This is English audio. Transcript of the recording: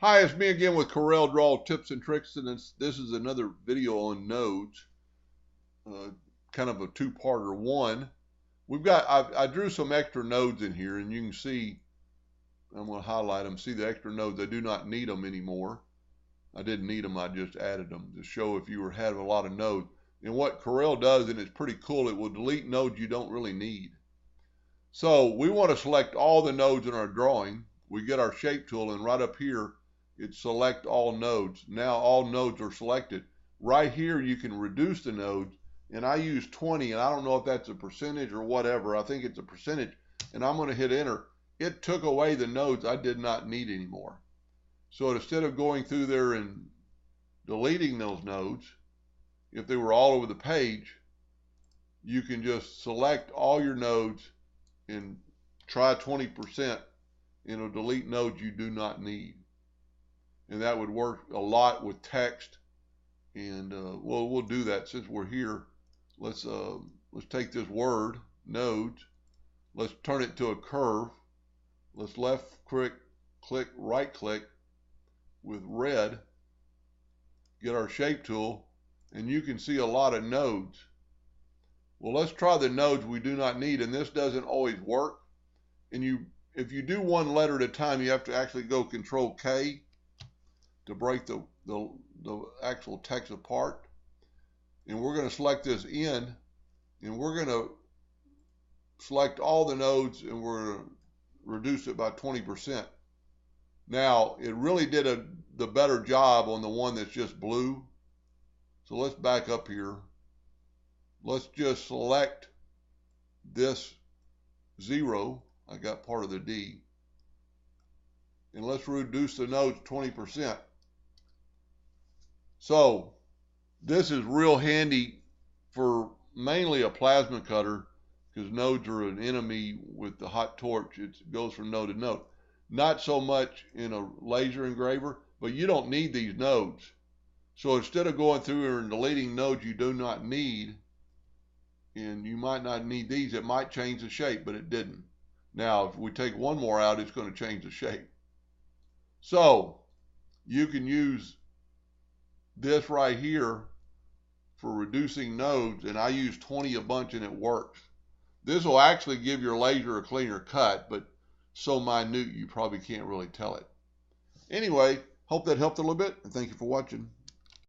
Hi, it's me again with Corel Draw Tips and Tricks, and this is another video on nodes, kind of a two-parter. One, I drew some extra nodes in here, and you can see, I'm going to highlight them, see the extra nodes. I do not need them anymore. I didn't need them, I just added them to show if you had a lot of nodes. And what Corel does, and it's pretty cool, it will delete nodes you don't really need. So we want to select all the nodes in our drawing. We get our shape tool, and right up here, it's select all nodes. Now all nodes are selected. Right here you can reduce the nodes, and I use 20, and I don't know if that's a percentage or whatever. I think it's a percentage, and I'm going to hit enter. It took away the nodes I did not need anymore. So instead of going through there and deleting those nodes, if they were all over the page, you can just select all your nodes and try 20%, and it'll delete nodes you do not need. And that would work a lot with text. And we'll do that since we're here. Let's take this word nodes. Let's turn it to a curve. Let's left click, right click with red. Get our shape tool, and you can see a lot of nodes. Well, let's try the nodes we do not need, and this doesn't always work. And if you do one letter at a time, you have to actually go Control K to break the actual text apart. And we're going to select this N, and we're going to select all the nodes, and we're going to reduce it by 20%. Now, it really did the better job on the one that's just blue. So let's back up here. Let's just select this 0. I got part of the D. And let's reduce the nodes 20%. So this is real handy for mainly a plasma cutter, because nodes are an enemy with the hot torch. It goes from node to node. Not so much in a laser engraver, but you don't need these nodes. So instead of going through and deleting nodes you do not need, and you might not need these, it might change the shape, but it didn't. Now, if we take one more out, it's going to change the shape. So you can use this right here for reducing nodes, and I use 20 a bunch, and it works. This will actually give your laser a cleaner cut, but so minute you probably can't really tell it. Anyway, hope that helped a little bit, and thank you for watching.